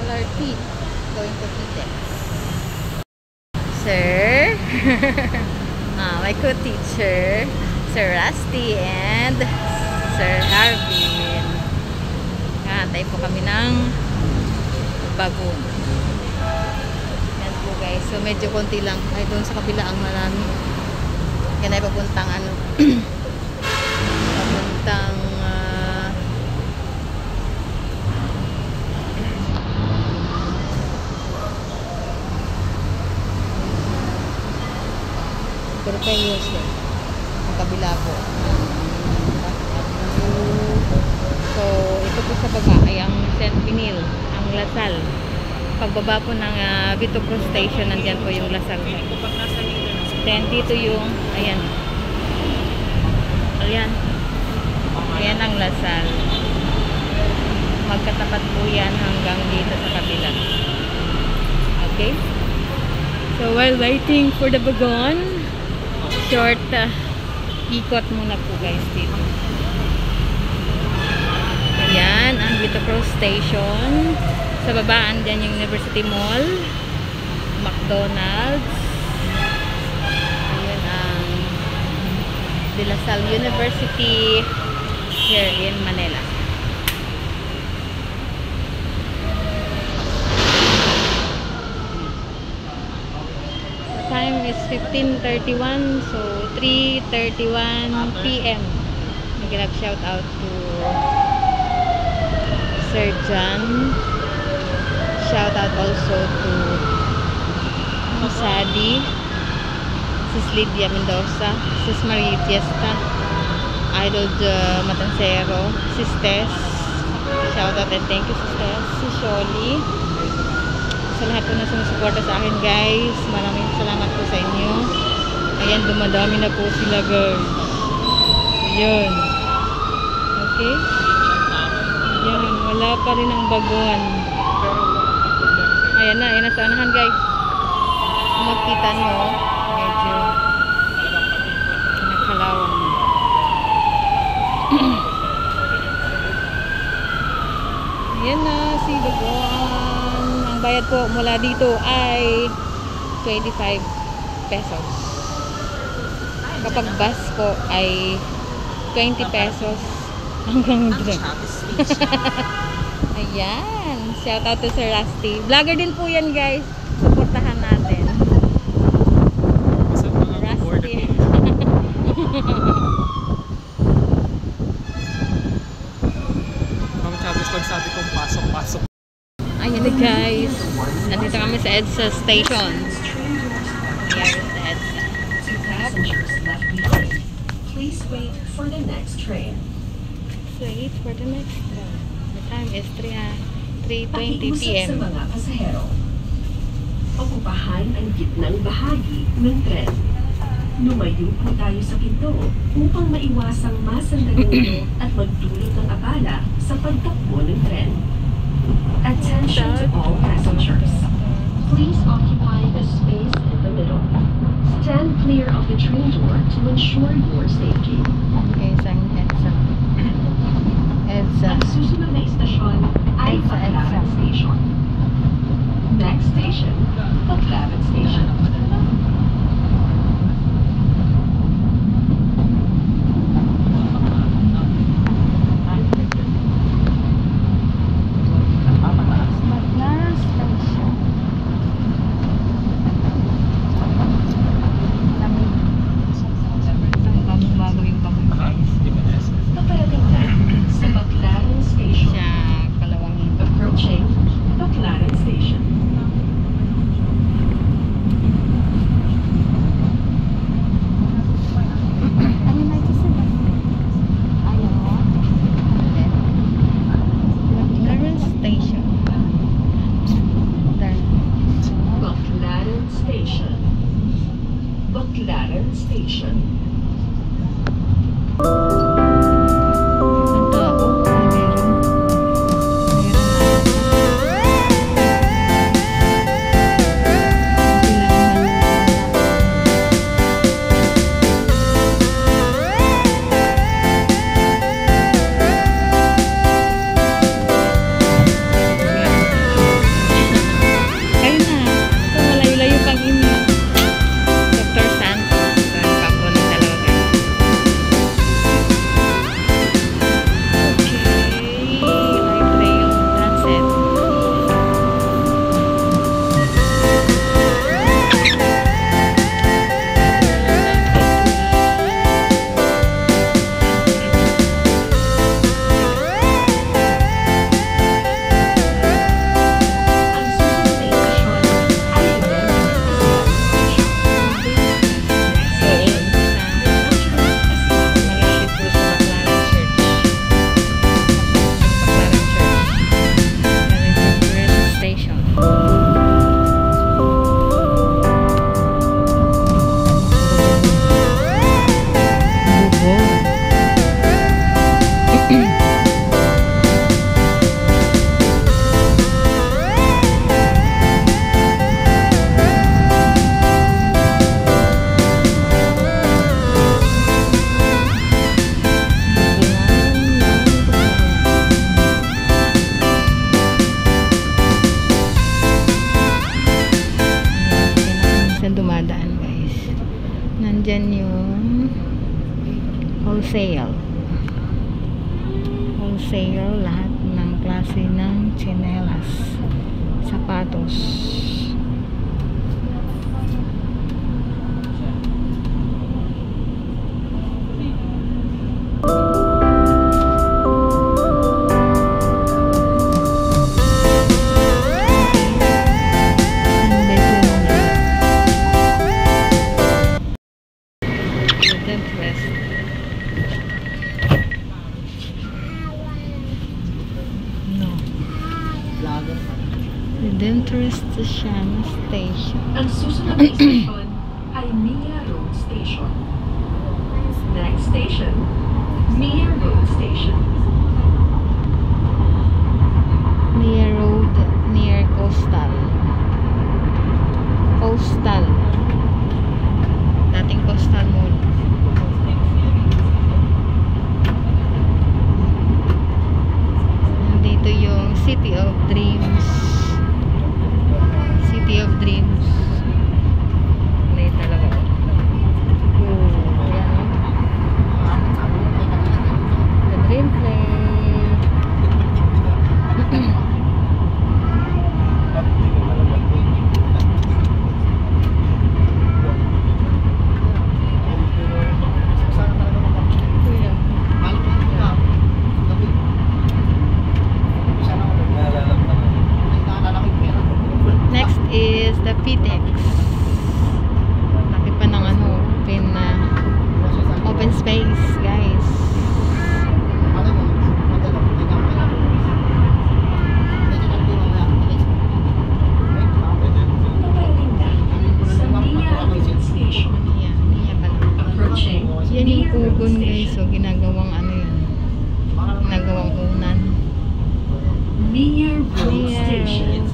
LRT going to Pitex. Sir, my co-teacher, Sir Rusty and Sir Harvin. Antay po kami ng bagon. Yan po guys. So medyo konti lang. Ay doon sa kabila ang marami. Yan ay papuntang ano. Papuntang pero kayo siya. Ang kabila po. So, ito po sa baba ay ang St. Pinil, ang Lasal. Pagbaba po ng Vito Cruz Station, nandyan po yung Lasal. Then, dito yung, ayan. Ayan. Ayan ang Lasal. Magkatapat po yan hanggang dito sa kabila. Okay? So, while waiting for the bagon, short ikot muna po guys dito. Ayan, ang Vito Cruz Station. Sa babaan dyan yung University Mall, McDonald's. Ayan ang De La Salle University here in Manila. The time is 15:31, so 3:31 PM. Nag shout out to Sir John. Shout out also to Sadi, Sis Lydia Mendoza, Sis Marie Fiesta, Idol Matancero, Sis Tess. Shout out and thank you Sis Tess. Sis Sholi. Sa lahat po na sumusuporta sa akin guys. Maraming salamat po sa inyo. Ayan, dumadami na po sila guys. Ayan. Okay. Ayan, wala pa rin ang bagon. Ayan na sa anahan guys. Kung magkita nyo, medyo nakalawang na. Ayan na, si bagon. Ang bayad po mula dito ay 25 pesos. Kapag bus po ay 20 pesos hanggang doon. Ayan. Shout out to Sir Rusty. Vlogger din po yan guys. Suportahan natin. Rusty. Ma'am Chavez, pag sabi kong pasok. Ayan na guys. Nandito kami sa EDSA station. Ayan sa EDSA. Please wait for the next train. Wait for the next train. The time is 3:20 Pakiusap PM. sa mga pasahero. Okupahan ang gitnang bahagi ng tren. Lumayo po tayo sa pinto upang maiwasang masandalido at magdulot ng abala sa pagtakbo ng tren. Attention to all passengers. Please occupy the space in the middle. Stand clear of the train door to ensure your safety. Okay, sa EDSA. EDSA. Ang susunod na istasyon ay EDSA. Baclaran Station. Next station, Baclaran Station. Paparating tayo sa Baclaran Station. Siya, kalawangin. Approaching Baclaran Station. Baclaran Station. Baclaran Station. Baclaran Station. Ito ako. klase ng tsinelas, sapatos. Redemptoristation Station. Ang susunod na istasyon ay Mia Road Station. Next station, Mia Road Station. Mia Road near Coastal. Dating Coastal Mall. Nandito yung City of Dreams. City of Dreams. Hindi talaga. Ayan. The Dream Play. Next is the PTEX. Laki pa ng ano, open space, guys. Paparating na sa Mia Road Station. Mia pala. Approaching Yan yung Mia Road pugon, guys. Station. So, ginagawang ano yun. Ginagawang unan. Mia Road Station.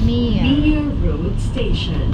Mia Road Station.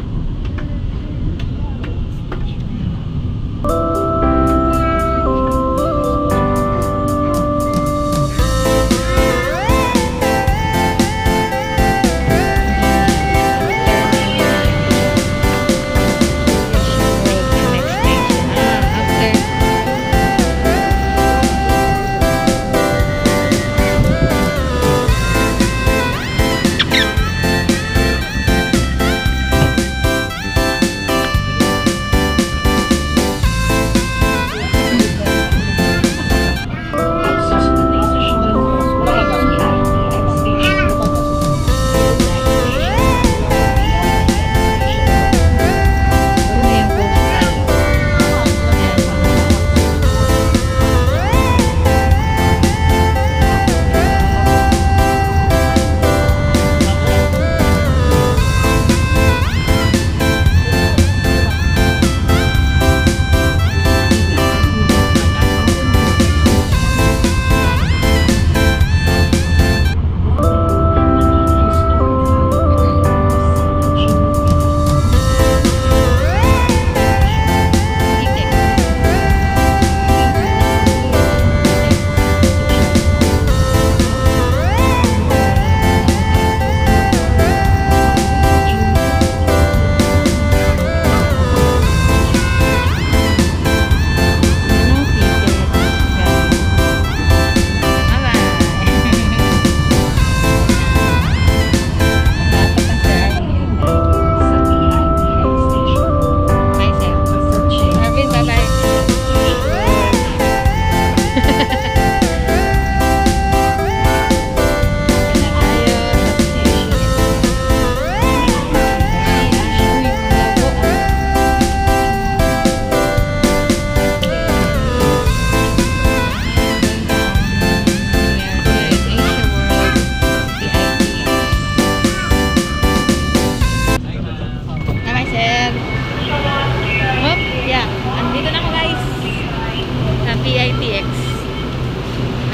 PITX.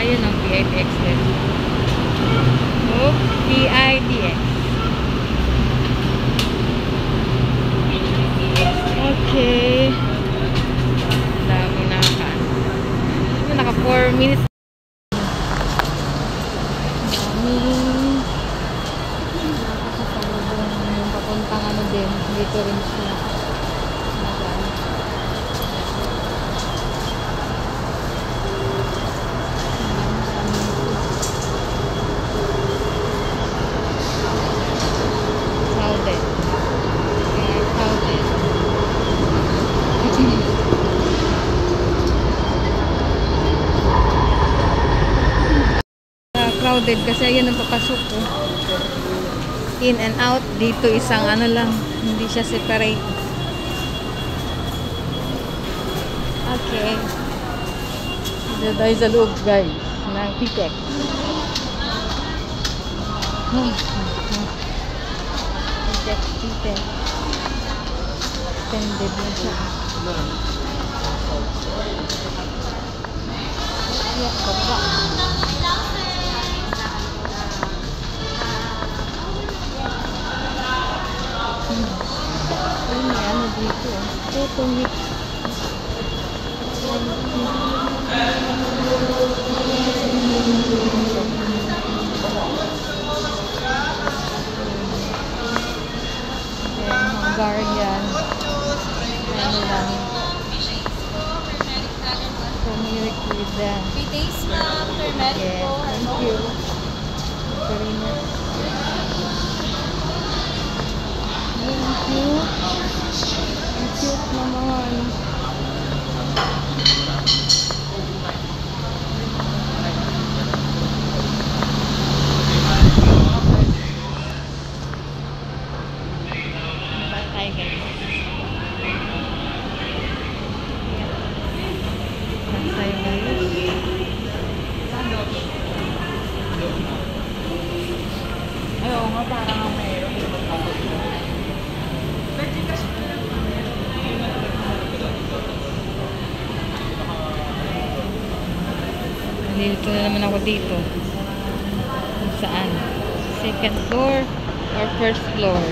Ayun ang PITX din. Oh, PITX. Okay. Dami nakakaan. Naka 4 minutes. Dami. Nakakasalubong yung papuntang ano din. Dito rin siya. crowded kasi ayan ang papasok ko. In and out. Dito isang ano lang. Hindi siya separate. Okay. Dito tayo sa loob guys. Ng Pitek. Pitek. Extended na siya. Yak, baba. Ayun, may ano dito. Photo mix. Hungarian. Ano lang. Turmeric with the... 3 days ma'am, turmeric Yeah, po. thank you. Karina. Thank you. Ang cute na mga ano. Bye guys. Bye guys. Ayaw nga, parang ang mayroon. Nandito na naman ako dito. Kung saan? Second floor or first floor?